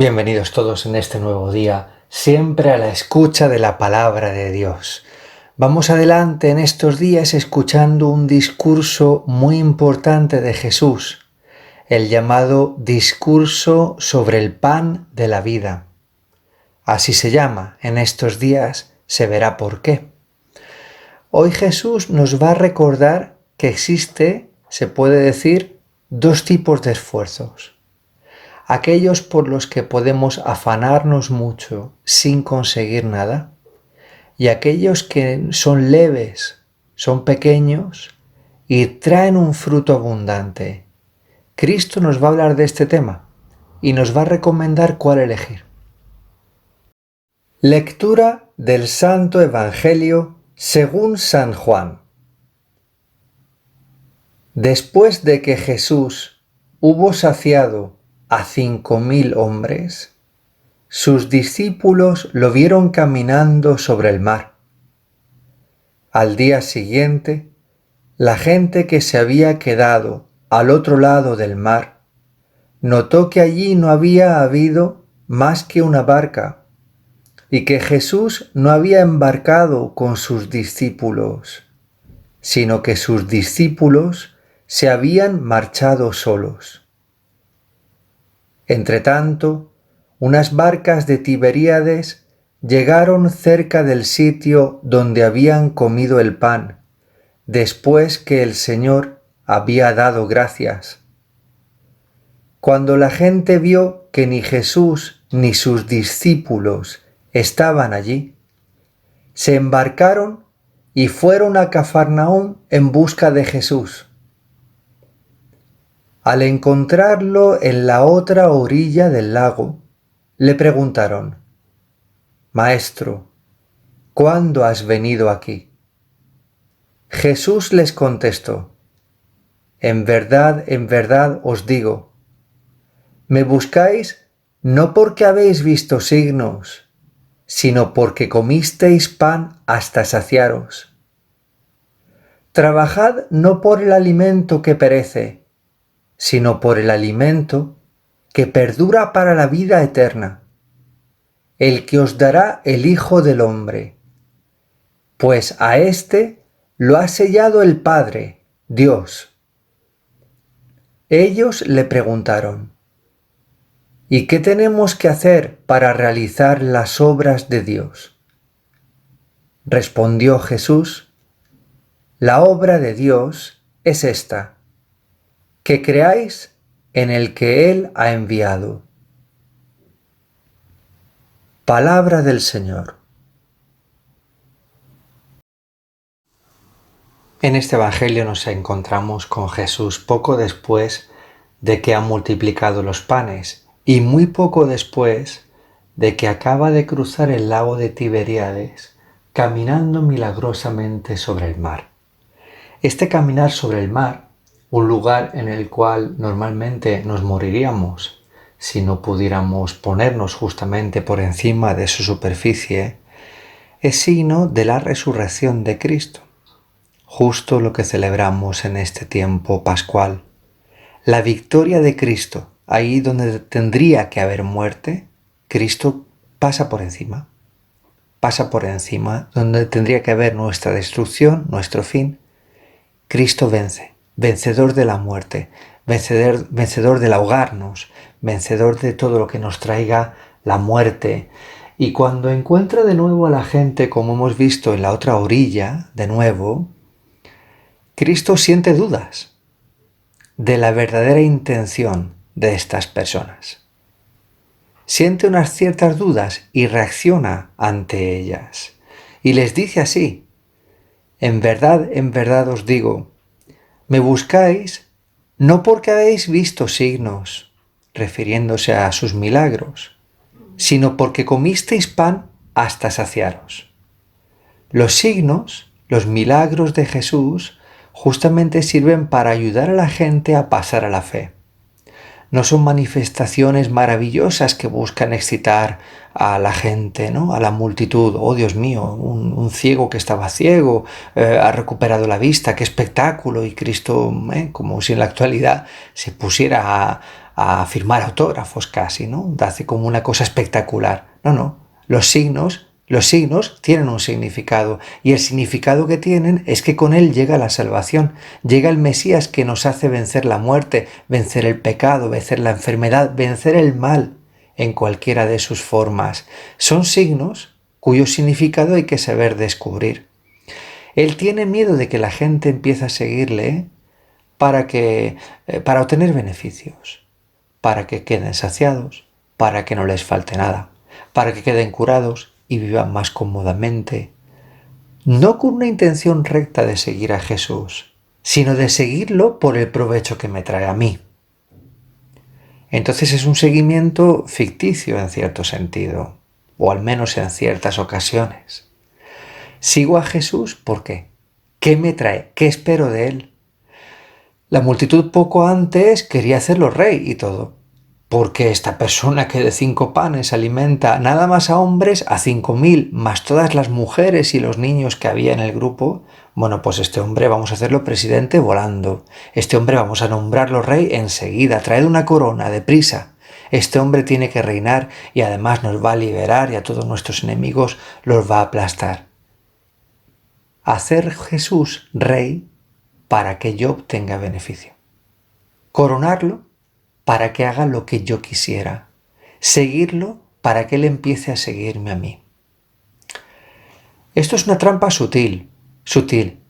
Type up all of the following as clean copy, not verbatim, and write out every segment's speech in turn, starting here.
Bienvenidos todos en este nuevo día, siempre a la escucha de la palabra de Dios. Vamos adelante en estos días escuchando un discurso muy importante de Jesús, el llamado discurso sobre el pan de la vida. Así se llama, en estos días se verá por qué. Hoy Jesús nos va a recordar que existe, se puede decir, dos tipos de esfuerzos. Aquellos por los que podemos afanarnos mucho sin conseguir nada, y aquellos que son leves, son pequeños y traen un fruto abundante. Cristo nos va a hablar de este tema y nos va a recomendar cuál elegir. Lectura del Santo Evangelio según San Juan. Después de que Jesús hubo saciado a 5.000 hombres, sus discípulos lo vieron caminando sobre el mar. Al día siguiente, la gente que se había quedado al otro lado del mar notó que allí no había habido más que una barca y que Jesús no había embarcado con sus discípulos, sino que sus discípulos se habían marchado solos. Entretanto, unas barcas de Tiberíades llegaron cerca del sitio donde habían comido el pan, después que el Señor había dado gracias. Cuando la gente vio que ni Jesús ni sus discípulos estaban allí, se embarcaron y fueron a Cafarnaúm en busca de Jesús. Al encontrarlo en la otra orilla del lago, le preguntaron: «Maestro, ¿cuándo has venido aquí?» Jesús les contestó: en verdad os digo, me buscáis no porque habéis visto signos, sino porque comisteis pan hasta saciaros. Trabajad no por el alimento que perece, sino por el alimento que perdura para la vida eterna, el que os dará el Hijo del Hombre, pues a éste lo ha sellado el Padre, Dios. Ellos le preguntaron: ¿y qué tenemos que hacer para realizar las obras de Dios? Respondió Jesús: la obra de Dios es esta, que creáis en el que Él ha enviado. Palabra del Señor. En este Evangelio nos encontramos con Jesús poco después de que ha multiplicado los panes y muy poco después de que acaba de cruzar el lago de Tiberíades caminando milagrosamente sobre el mar. Este caminar sobre el mar, un lugar en el cual normalmente nos moriríamos si no pudiéramos ponernos justamente por encima de su superficie, es signo de la resurrección de Cristo. Justo lo que celebramos en este tiempo pascual. La victoria de Cristo, ahí donde tendría que haber muerte, Cristo pasa por encima. Pasa por encima, donde tendría que haber nuestra destrucción, nuestro fin. Cristo vence, vencedor de la muerte, vencedor del ahogarnos, vencedor de todo lo que nos traiga la muerte. Y cuando encuentra de nuevo a la gente, como hemos visto en la otra orilla, de nuevo, Cristo siente dudas de la verdadera intención de estas personas. Siente unas ciertas dudas y reacciona ante ellas. Y les dice así: en verdad os digo, me buscáis no porque habéis visto signos, refiriéndose a sus milagros, sino porque comisteis pan hasta saciaros. Los signos, los milagros de Jesús, justamente sirven para ayudar a la gente a pasar a la fe. No son manifestaciones maravillosas que buscan excitar a la gente, ¿no? A la multitud. Oh, Dios mío, un ciego que estaba ciego ha recuperado la vista, qué espectáculo. Y Cristo, como si en la actualidad se pusiera a firmar autógrafos casi, ¿no? Hace como una cosa espectacular. No. Los signos tienen un significado, y el significado que tienen es que con él llega la salvación, llega el Mesías que nos hace vencer la muerte, vencer el pecado, vencer la enfermedad, vencer el mal en cualquiera de sus formas. Son signos cuyo significado hay que saber descubrir. Él tiene miedo de que la gente empiece a seguirle para obtener beneficios, para que queden saciados, para que no les falte nada, para que queden curados y vivan más cómodamente. No con una intención recta de seguir a Jesús, sino de seguirlo por el provecho que me trae a mí. Entonces es un seguimiento ficticio en cierto sentido, o al menos en ciertas ocasiones. Sigo a Jesús, ¿por qué? ¿Qué me trae? ¿Qué espero de él? La multitud poco antes quería hacerlo rey y todo, porque esta persona que de 5 panes alimenta nada más a hombres, a 5.000, más todas las mujeres y los niños que había en el grupo, bueno, pues este hombre vamos a hacerlo presidente volando, este hombre vamos a nombrarlo rey enseguida, traed una corona, deprisa, este hombre tiene que reinar y además nos va a liberar y a todos nuestros enemigos los va a aplastar. Hacer Jesús rey para que yo obtenga beneficio. Coronarlo para que haga lo que yo quisiera. Seguirlo para que él empiece a seguirme a mí. Esto es una trampa sutil,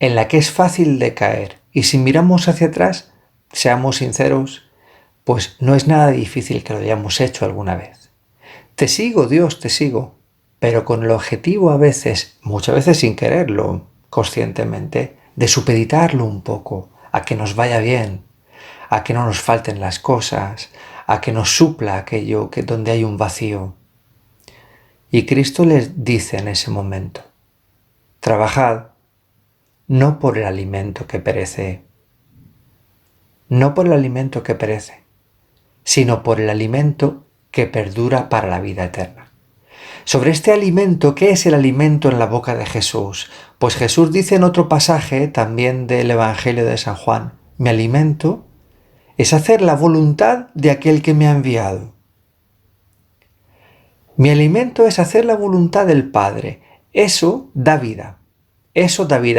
en la que es fácil de caer. Y si miramos hacia atrás, seamos sinceros, pues no es nada difícil que lo hayamos hecho alguna vez. Te sigo, Dios, te sigo, pero con el objetivo muchas veces sin quererlo, conscientemente, de supeditarlo un poco, a que nos vaya bien, a que no nos falten las cosas, a que nos supla aquello que donde hay un vacío. Y Cristo les dice en ese momento, trabajad no por el alimento que perece, sino por el alimento que perdura para la vida eterna. Sobre este alimento, ¿qué es el alimento en la boca de Jesús? Pues Jesús dice en otro pasaje también del Evangelio de San Juan, mi alimento es hacer la voluntad de aquel que me ha enviado. Mi alimento es hacer la voluntad del Padre. Eso da vida.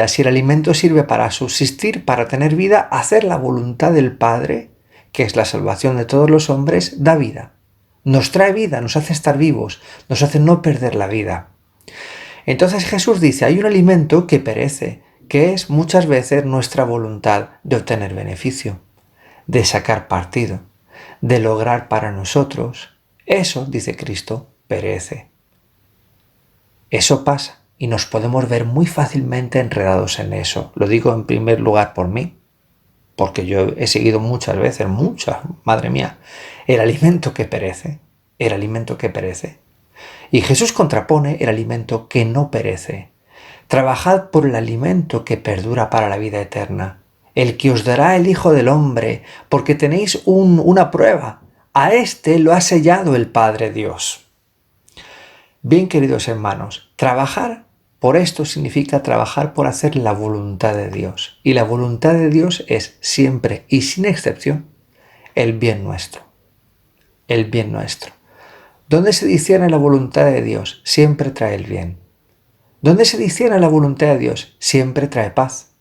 Si el alimento sirve para subsistir, para tener vida, hacer la voluntad del Padre, que es la salvación de todos los hombres, da vida. Nos trae vida, nos hace estar vivos, nos hace no perder la vida. Entonces Jesús dice, hay un alimento que perece, que es muchas veces nuestra voluntad de obtener beneficio, de sacar partido, de lograr para nosotros. Eso, dice Cristo, perece. Eso pasa y nos podemos ver muy fácilmente enredados en eso. Lo digo en primer lugar por mí, porque yo he seguido muchas veces, madre mía, el alimento que perece. Y Jesús contrapone el alimento que no perece. Trabajad por el alimento que perdura para la vida eterna, el que os dará el Hijo del Hombre, porque tenéis una prueba. A este lo ha sellado el Padre Dios. Bien, queridos hermanos, trabajar por esto significa trabajar por hacer la voluntad de Dios. Y la voluntad de Dios es siempre y sin excepción el bien nuestro. El bien nuestro. ¿Dónde se discierne la voluntad de Dios? Siempre trae el bien. ¿Dónde se discierne la voluntad de Dios? Siempre trae paz.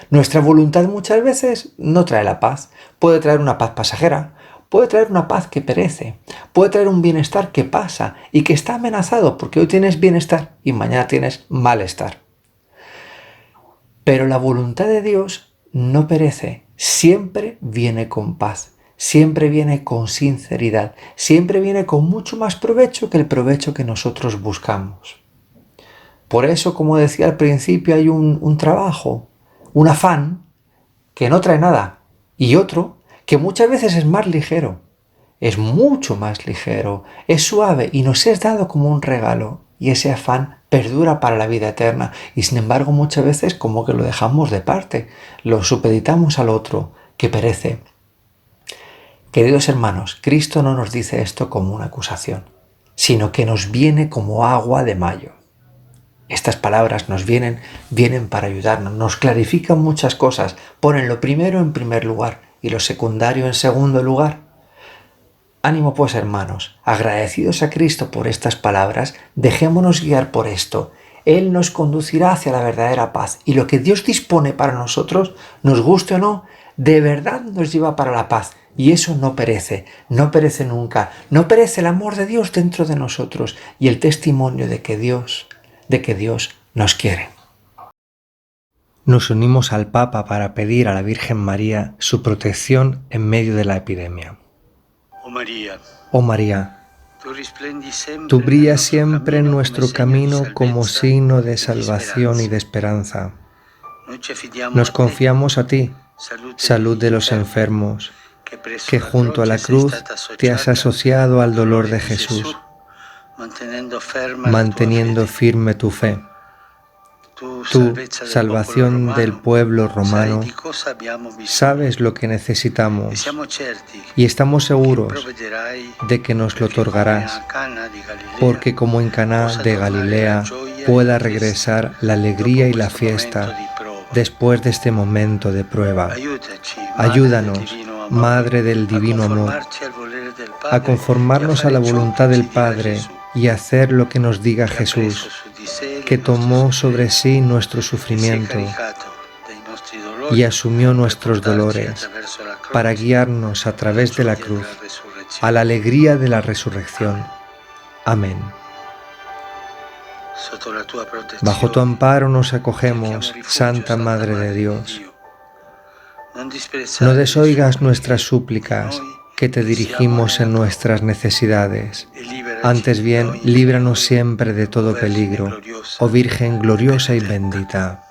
Nuestra voluntad muchas veces no trae la paz. Puede traer una paz pasajera, puede traer una paz que perece, puede traer un bienestar que pasa y que está amenazado porque hoy tienes bienestar y mañana tienes malestar. Pero la voluntad de Dios no perece, siempre viene con paz, siempre viene con sinceridad, siempre viene con mucho más provecho que el provecho que nosotros buscamos. Por eso, como decía al principio, hay un trabajo, un afán que no trae nada y otro que muchas veces es más ligero, es mucho más ligero, es suave y nos es dado como un regalo y ese afán perdura para la vida eterna y sin embargo muchas veces como que lo dejamos de parte, lo supeditamos al otro que perece. Queridos hermanos, Cristo no nos dice esto como una acusación, sino que nos viene como agua de mayo. Estas palabras nos vienen para ayudarnos, nos clarifican muchas cosas, ponen lo primero en primer lugar y lo secundario en segundo lugar. Ánimo pues, hermanos, agradecidos a Cristo por estas palabras, dejémonos guiar por esto. Él nos conducirá hacia la verdadera paz y lo que Dios dispone para nosotros, nos guste o no, de verdad nos lleva para la paz. Y eso no perece nunca, no perece el amor de Dios dentro de nosotros y el testimonio de que Dios nos quiere. Nos unimos al Papa para pedir a la Virgen María su protección en medio de la epidemia. Oh María, tú brillas siempre en nuestro camino como signo de salvación y de esperanza. Nos confiamos a ti, salud de los enfermos, que junto a la cruz te has asociado al dolor de Jesús, manteniendo firme tu fe. Tú, salvación del pueblo romano, sabes lo que necesitamos y estamos seguros de que nos lo otorgarás, porque como en Caná de Galilea pueda regresar la alegría y la fiesta después de este momento de prueba. Ayúdanos, Madre del Divino Amor, a conformarnos a la voluntad del Padre y hacer lo que nos diga Jesús, que tomó sobre sí nuestro sufrimiento y asumió nuestros dolores para guiarnos a través de la cruz a la alegría de la resurrección. Amén. Bajo tu amparo nos acogemos, Santa Madre de Dios. No desoigas nuestras súplicas que te dirigimos en nuestras necesidades. Antes bien, líbranos siempre de todo peligro, oh Virgen gloriosa y bendita.